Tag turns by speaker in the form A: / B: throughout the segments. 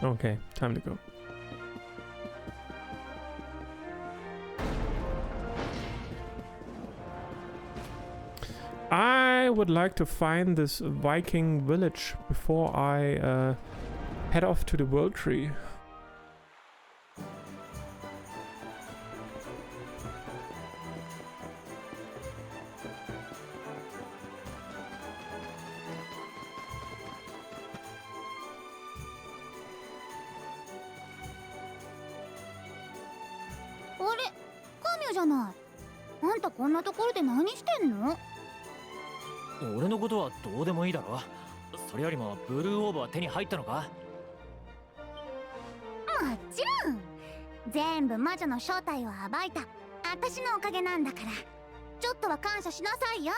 A: Okay, time to go. I would like to find this Viking village before I head off to the World Tree.
B: What? 俺のことはどうでもいいだろ。それよりもブルーオーブは手に入ったのか？
C: もちろん。全部魔女の正体を暴いた私のおかげなんだから、ちょっとは感謝しなさいよ。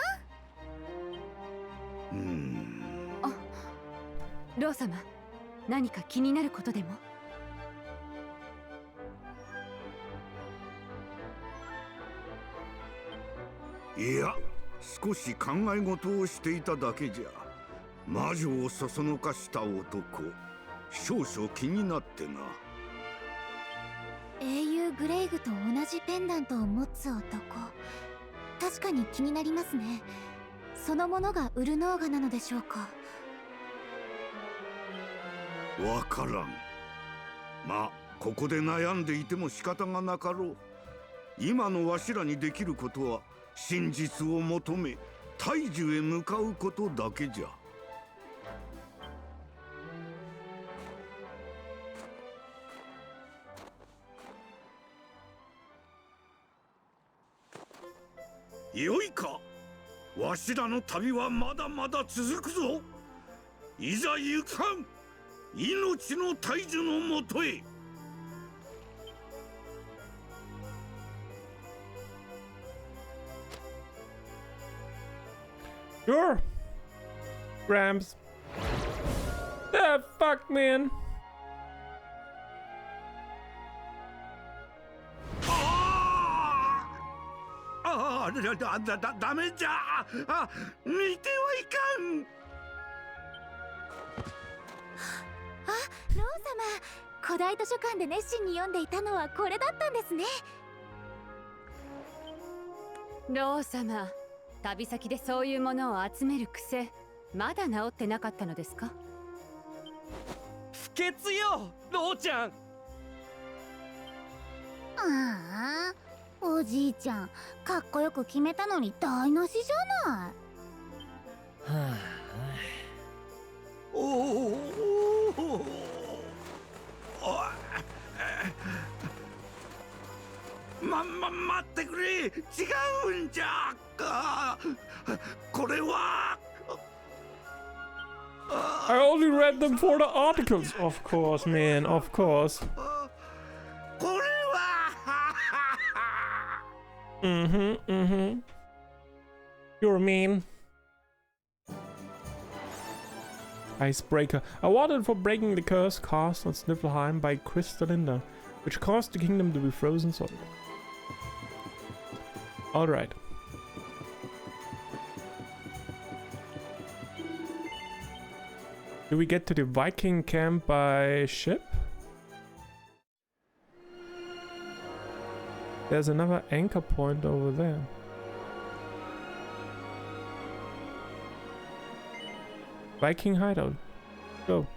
D: あ、ロー様、何か気になることでも？
E: いや、少し考え事をしていただけじゃ。魔女をそそのかした男、少々気になってな。
C: 英雄グレイグと同じペンダントを持つ男、確かに気になりますね。そのものがウルノーガなのでしょうか？
E: わからん。まあ、ここで悩んでいても仕方がなかろう。今のわしらにできることは真実を求め大樹へ向かうことだけじゃ。よいか、わしらの旅はまだまだ続くぞ。いざ行かん、命の大樹のもとへ。
A: Sure. Rams. Ah, fuck, man.
E: ダメじゃ。見てはいかん。
C: あ、ロー様、古代図書館で熱心に読んでいたのはこれだったんですね。
D: ロー様、旅先でそういうものを集める癖、まだ治ってなかったのですか？
B: 不潔よ、ローちゃん。
C: ああ、おじいちゃん、かっこよく決めたのに台無しじゃない。
B: はあ、
E: おお。待ってくれ。違うんじゃ。これは。
A: I only read them for the articles. Of course, man. Of course.
E: これは。
A: You're mean. Icebreaker. Awarded for breaking the curse cast on Sniffelheim by Crystallinda, which caused the kingdom to be frozen solid. Alright. Do we get to the Viking camp by ship? There's another anchor point over there. Viking hideout. Go.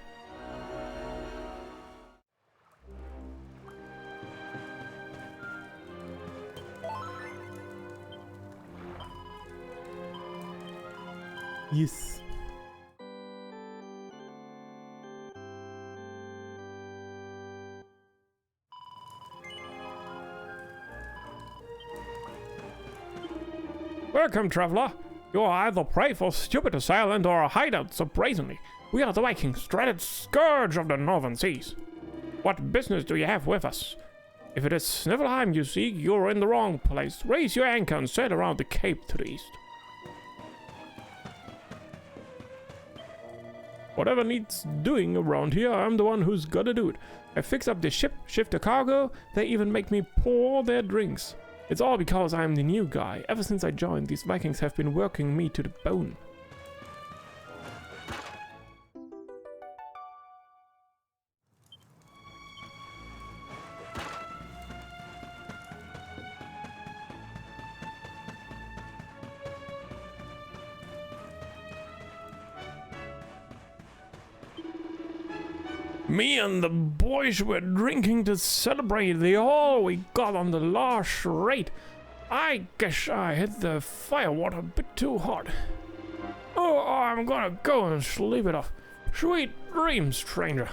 A: Yes. Welcome, traveler. You are either prey for Stupidus Island or a hideout so brazenly. We are the Vikings, dreaded scourge of the northern seas. What business do you have with us? If it is Sniffelheim you seek, you're in the wrong place. Raise your anchor and sail around the cape to the east. Whatever needs doing around here, I'm the one who's gotta do it. I fix up the ship, shift the cargo, they even make me pour their drinks. It's all because I'm the new guy. Ever since I joined, these Vikings have been working me to the bone. Me and the boys were drinking to celebrate the all we got on the last raid. I guess I hit the firewater a bit too hard. Oh, I'm gonna go and sleep it off. Sweet dreams, stranger.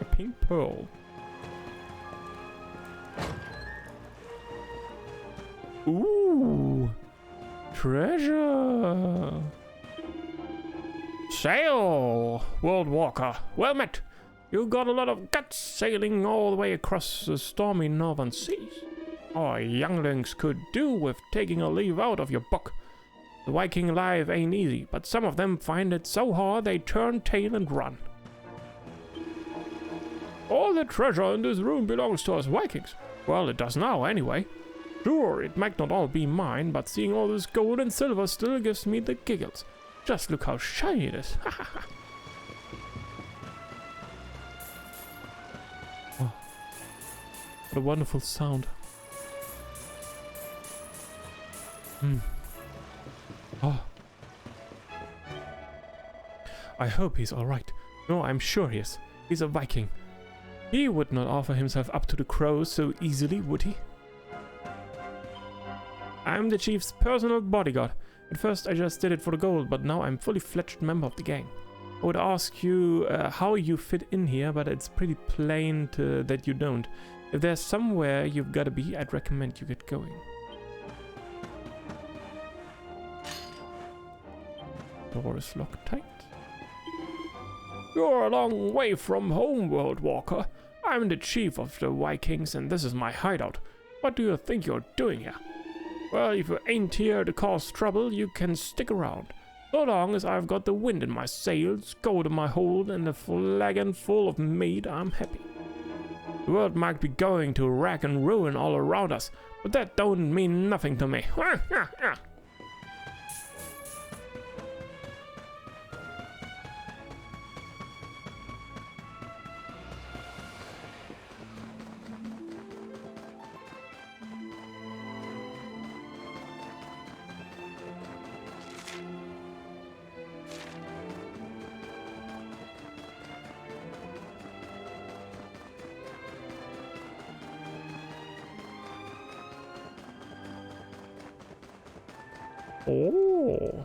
A: A pink pearl. Ooh, treasure. Sail, World Walker. Well met. You got a lot of guts sailing all the way across the stormy northern seas. Our younglings could do with taking a leaf out of your book. The Viking life ain't easy, but some of them find it so hard they turn tail and run. All the treasure in this room belongs to us Vikings. Well, it does now, anyway. Sure, it might not all be mine, but seeing all this gold and silver still gives me the giggles. Just look how shiny it is. Oh, what a wonderful sound. Oh. I hope he's alright. No, I'm sure he is. He's a Viking. He would not offer himself up to the crows so easily, would he? I'm the chief's personal bodyguard. At first I just did it for the gold, but now I'm a fully fledged member of the gang. I would ask you how you fit in here, but it's pretty plain that you don't. If there's somewhere you've gotta be, I'd recommend you get going. Door is locked tight. You're a long way from home, World Walker. I'm the chief of the Vikings and this is my hideout. What do you think you're doing here? Well, if you ain't here to cause trouble, you can stick around. So long as I've got the wind in my sails, gold in my hold, and a flagon full of mead, I'm happy. The world might be going to wreck and ruin all around us, but that don't mean nothing to me. Oh.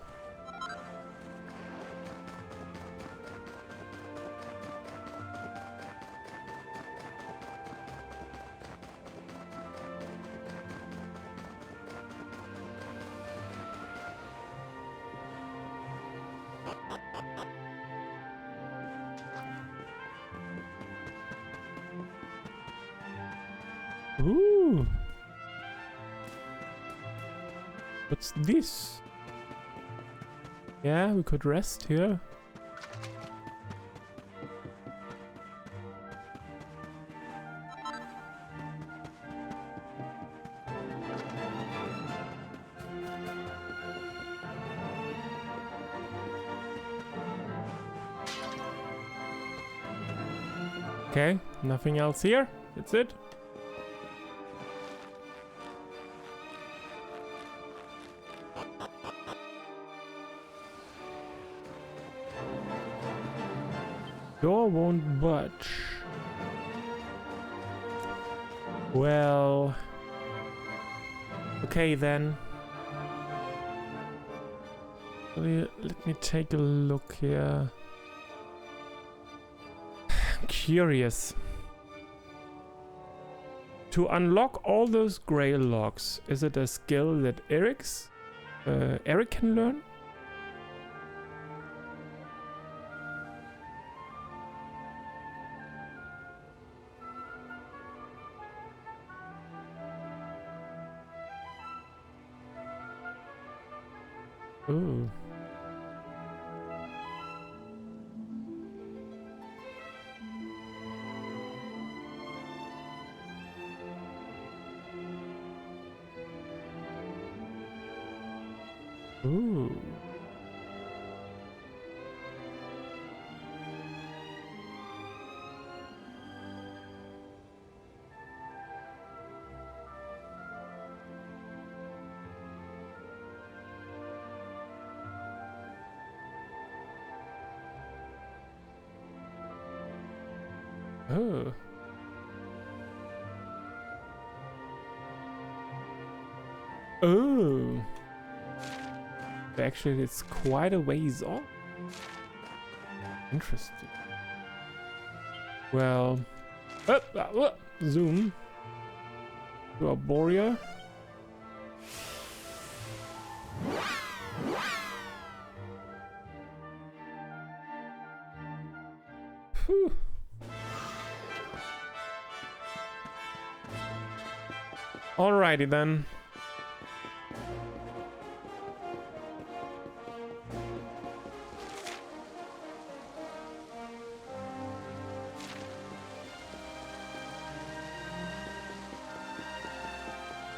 A: Ooh. What's this? Yeah, we could rest here. Okay, nothing else here. That's it. Door won't budge. Well, okay then. Let me take a look here. I'm curious. To unlock all those gray logs, is it a skill that Eric can learn? Ooh. Ooh. Oh. Oh. Actually, it's quite a ways off. Interesting. Well, zoom to Arboria. Whew. Alrighty then.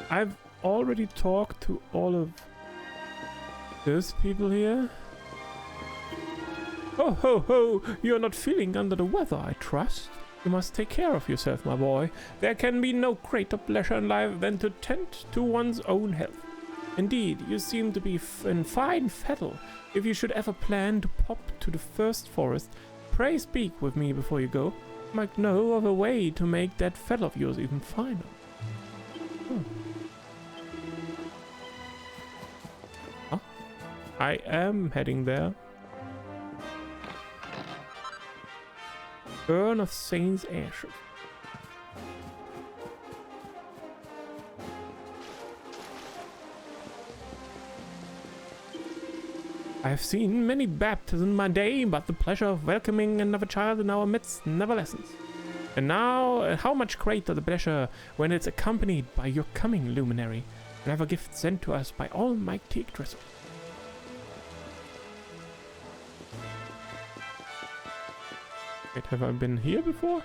A: I've already talked to all of those people here. Ho ho ho! You're not feeling under the weather, I trust. You must take care of yourself, my boy. There can be no greater pleasure in life than to tend to one's own health. Indeed, you seem to be in fine fettle. If you should ever plan to pop to the first forest, pray speak with me before you go. I might know of a way to make that fettle of yours even finer. Huh? I am heading there. Burn of Saints' Ashes. I have seen many baptisms in my day, but the pleasure of welcoming another child in our midst never lessens. And now, how much greater the pleasure when it's accompanied by your coming, luminary, another gift sent to us by Almighty Yggdrasil. Wait, have I been here before?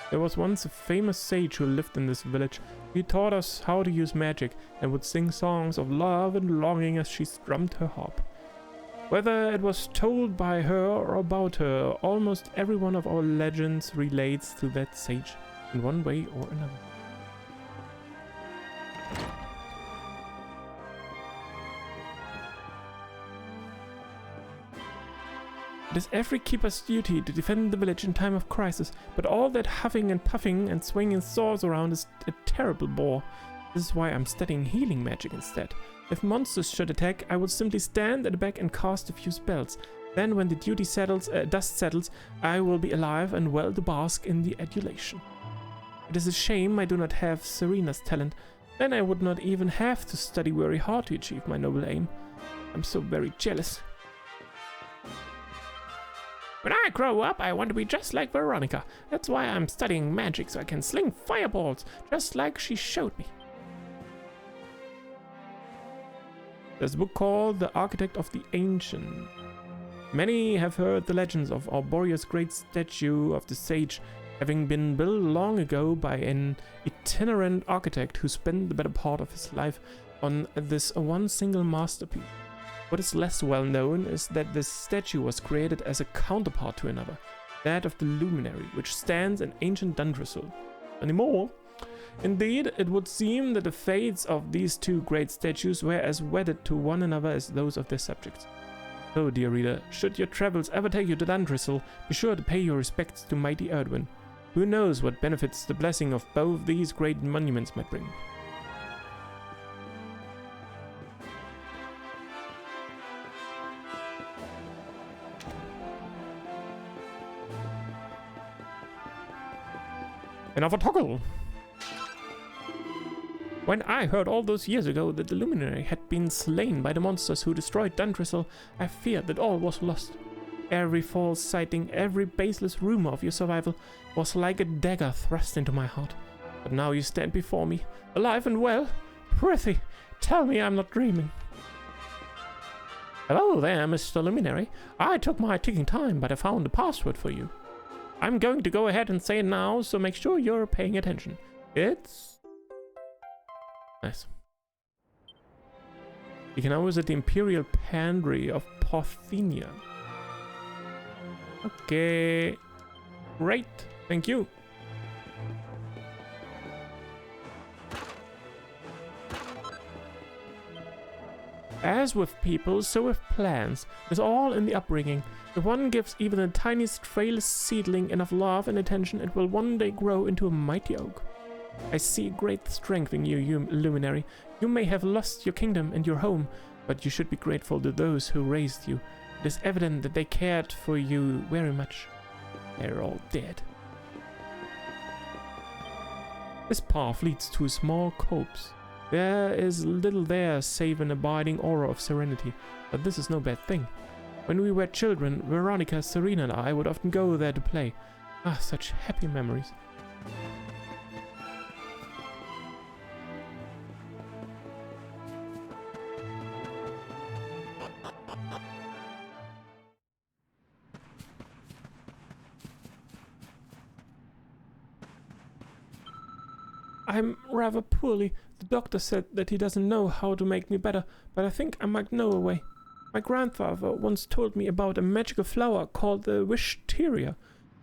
A: There was once a famous sage who lived in this village. He taught us how to use magic and would sing songs of love and longing as she strummed her harp. Whether it was told by her or about her, almost every one of our legends relates to that sage in one way or another. It is every keeper's duty to defend the village in time of crisis, but all that huffing and puffing and swinging swords around is a terrible bore. This is why I'm studying healing magic instead. If monsters should attack, I would simply stand at the back and cast a few spells. Then when the dust settles, I will be alive and well to bask in the adulation. It is a shame I do not have Serena's talent. Then I would not even have to study very hard to achieve my noble aim. I'm so very jealous. When I grow up, I want to be just like Veronica. That's why I'm studying magic, so I can sling fireballs, just like she showed me. There's a book called The Architect of the Ancient. Many have heard the legends of Arboria's great statue of the sage having been built long ago by an itinerant architect who spent the better part of his life on this one single masterpiece. What is less well known is that this statue was created as a counterpart to another, that of the Luminary, which stands in ancient Dundrasil. Anymore? Indeed, it would seem that the fates of these two great statues were as wedded to one another as those of their subjects. So, dear reader, should your travels ever take you to Dundrasil, be sure to pay your respects to mighty Erdwin. Who knows what benefits the blessing of both these great monuments might bring. Another toggle! When I heard all those years ago that the Luminary had been slain by the monsters who destroyed Dundrasil, I feared that all was lost. Every false sighting, every baseless rumor of your survival was like a dagger thrust into my heart. But now you stand before me, alive and well. Prithee, tell me I'm not dreaming. Hello there, Mr. Luminary. I took my ticking time, but I found a password for you. I'm going to go ahead and say it now, so make sure you're paying attention. It's... nice. You can now visit the Imperial Pandry of Porthenia. Okay. Great. Thank you. As with people, so with plants. It's all in the upbringing. If one gives even the tiniest, frailest seedling enough love and attention, it will one day grow into a mighty oak. I see great strength in you, luminary. You may have lost your kingdom and your home, but you should be grateful to those who raised you. It is evident that they cared for you very much. They're all dead. This path leads to a small copse. There is little there save an abiding aura of serenity, but this is no bad thing. When we were children, Veronica, Serena and I would often go there to play. Ah, such happy memories. I'm rather poorly. The doctor said that he doesn't know how to make me better, but I think I might know a way. My grandfather once told me about a magical flower called the Wisteria.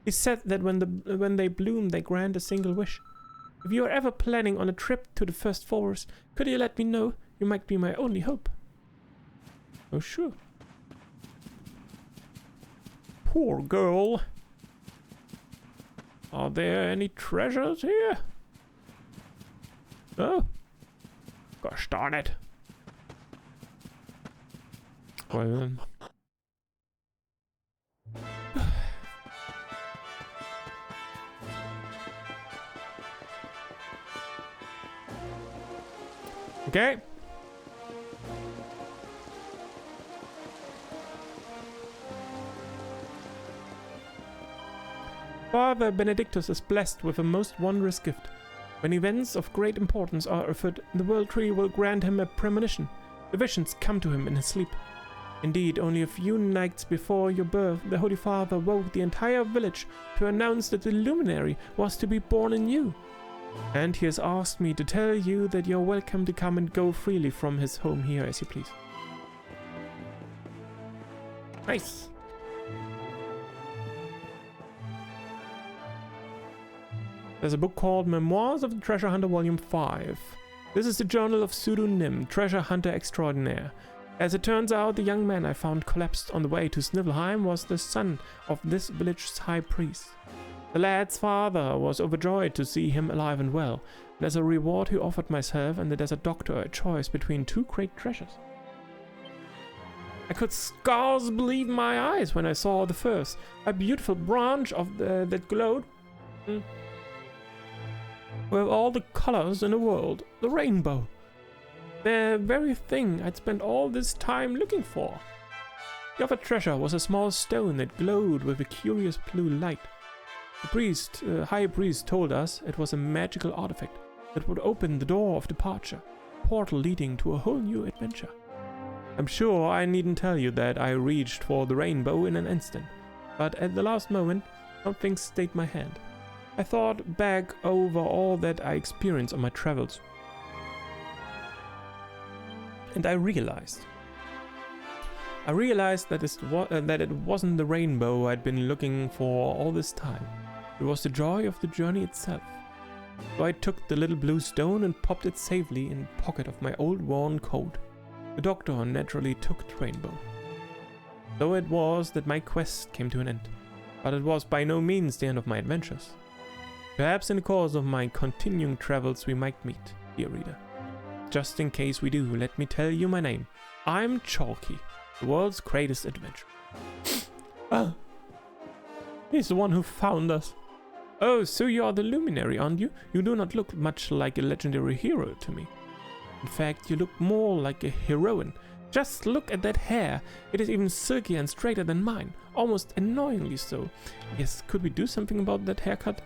A: He said that when they bloom, they grant a single wish. If you are ever planning on a trip to the First Forest, could you let me know? You might be my only hope. Oh, sure. Poor girl. Are there any treasures here? Oh. Gosh darn it. Well then. Okay. Father Benedictus is blessed with a most wondrous gift. When events of great importance are afoot, the World Tree will grant him a premonition. The visions come to him in his sleep. Indeed, only a few nights before your birth, the Holy Father woke the entire village to announce that the luminary was to be born in you. And he has asked me to tell you that you're welcome to come and go freely from his home here as you please. Nice. There's a book called Memoirs of the Treasure Hunter Volume 5. This is the journal of Sudu Nim, Treasure Hunter Extraordinaire. As it turns out, the young man I found collapsed on the way to Snivelheim was the son of this village's high priest. The lad's father was overjoyed to see him alive and well, and as a reward he offered myself and the desert doctor a choice between two great treasures. I could scarce believe my eyes when I saw the first, a beautiful branch of that glowed with all the colors in the world, the rainbow. The very thing I'd spent all this time looking for. The other treasure was a small stone that glowed with a curious blue light. The high priest told us it was a magical artifact that would open the door of departure, a portal leading to a whole new adventure. I'm sure I needn't tell you that I reached for the rainbow in an instant, but at the last moment, something stayed my hand. I thought back over all that I experienced on my travels, and I realized that it wasn't the rainbow I'd been looking for all this time. It was the joy of the journey itself. So I took the little blue stone and popped it safely in the pocket of my old worn coat. The doctor naturally took the rainbow. So it was that my quest came to an end, but it was by no means the end of my adventures. Perhaps in the course of my continuing travels we might meet, dear reader. Just in case we do, let me tell you my name. I'm Chalky, the world's greatest adventurer. Ah, he's the one who found us. Oh, so you are the luminary, aren't you? You do not look much like a legendary hero to me. In fact, you look more like a heroine. Just look at that hair. It is even silkier and straighter than mine, almost annoyingly so. Yes, could we do something about that haircut?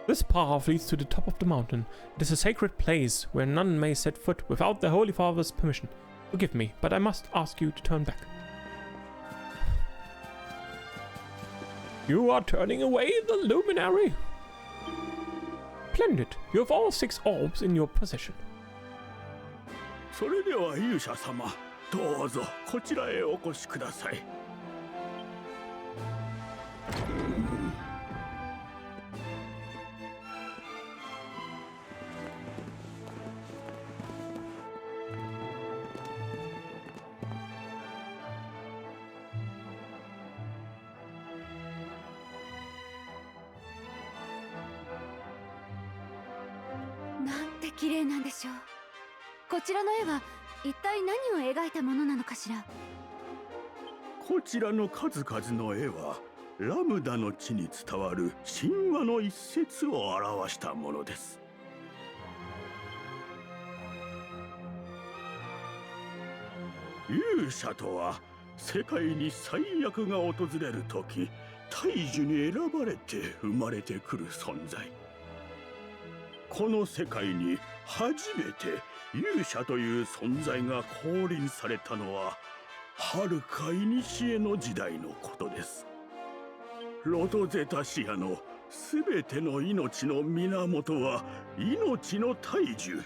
A: This path leads to the top of the mountain. It is a sacred place where none may set foot without the Holy Father's permission. Forgive me, but I must ask you to turn back. You are turning away the luminary? Splendid. You have all 6 orbs in your possession.
E: それでは勇者様、どうぞこちらへお越しください。
D: なんて綺麗なんでしょう。こちらの絵は一体何を描いたものなのかしら。
E: こちらの数々の絵はラムダの地に伝わる神話の一節を表したものです。勇者とは世界に最悪が訪れる時大樹に選ばれて生まれてくる存在。この世界に初めて勇者という存在が降臨されたのははるか古の時代のことです。ロドゼタシアのすべての命の源は命の大樹。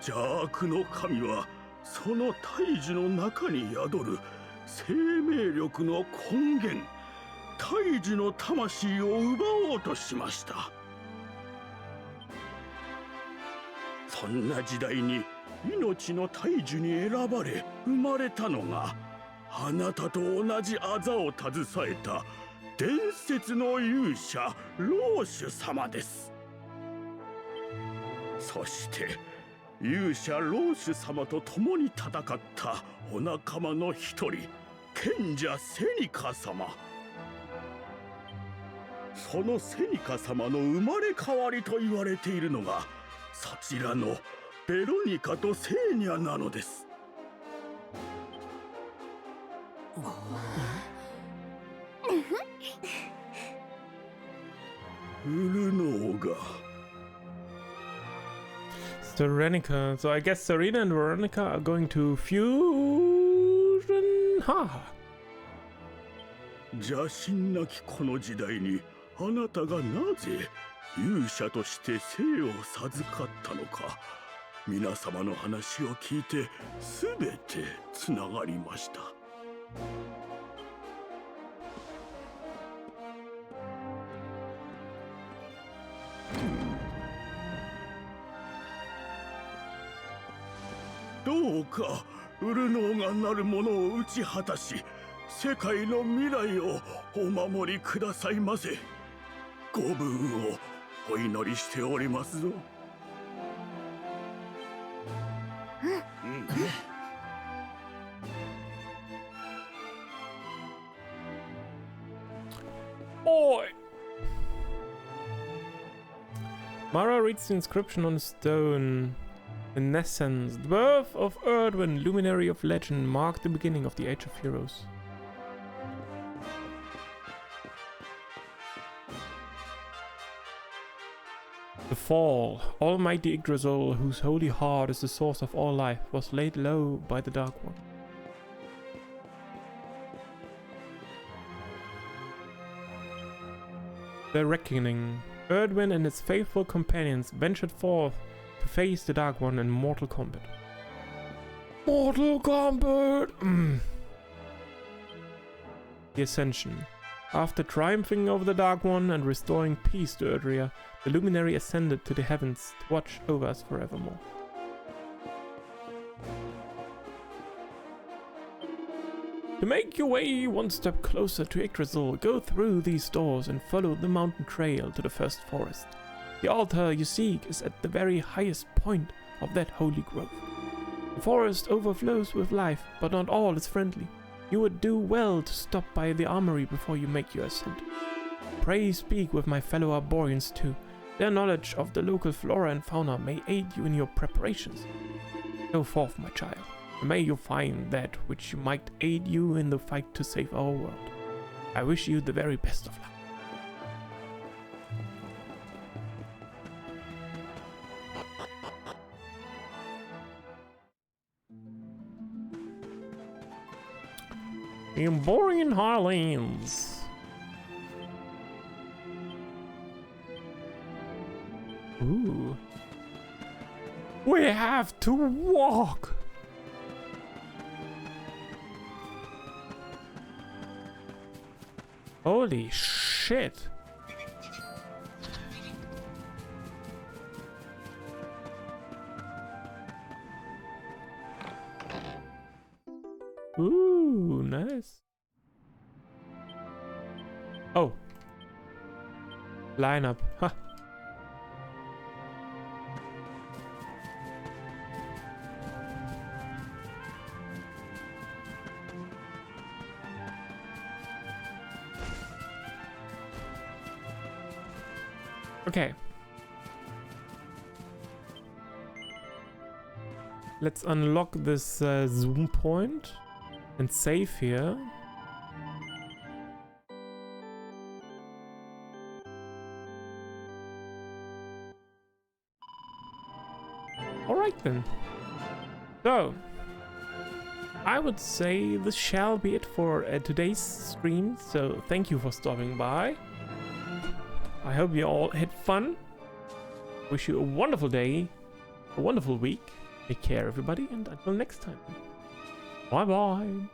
E: 邪悪の神はその大樹の中に宿る生命力の根源、大樹の魂を奪おうとしました。そんな時代に命の大樹に選ばれ生まれたのがあなたと同じ痣を携えた伝説の勇者ローシュ様です。そして勇者ローシュ様と共に戦ったお仲間の一人賢者セニカ様。そのセニカ様の生まれ変わりと言われているのがそちらのベロニカとセーニャなのです。ウルノーが
A: Serenica. So I guess Serena and Veronica are going to fusion. Ha!
E: 邪神なきこの時代にあなたがなぜ勇者として生を授かったのか、皆様の話を聞いてすべてつながりました。どうかウルノーがなるものを打ち果たし、世界の未来をお守りくださいませ。ご分をお祈りしておりますぞ。
A: Boy! Mara reads the inscription on the stone. In essence, the birth of Erdwin, luminary of legend, marked the beginning of the Age of Heroes. The fall, almighty Yggdrasil, whose holy heart is the source of all life, was laid low by the Dark One. The reckoning. Erdwin and his faithful companions ventured forth to face the Dark One in Mortal Kombat. Mortal Kombat! The Ascension. After triumphing over the Dark One and restoring peace to Erdrea, the Luminary ascended to the heavens to watch over us forevermore. To make your way one step closer to Yggdrasil, go through these doors and follow the mountain trail to the first forest. The altar you seek is at the very highest point of that holy grove. The forest overflows with life, but not all is friendly. You would do well to stop by the armory before you make your ascent. Pray speak with my fellow Arborians too. Their knowledge of the local flora and fauna may aid you in your preparations. Go forth, my child, and may you find that which might aid you in the fight to save our world. I wish you the very best of luck. Arborian Highlands. Ooh. We have to walk. Holy shit. Ooh, nice. Oh. Lineup. Huh. Okay. Let's unlock this zoom point and save here. Alright then. So, I would say this shall be it for today's stream. So, thank you for stopping by. I hope you all had fun. Wish you a wonderful day, a wonderful week. Take care, everybody, and until next time. Bye bye.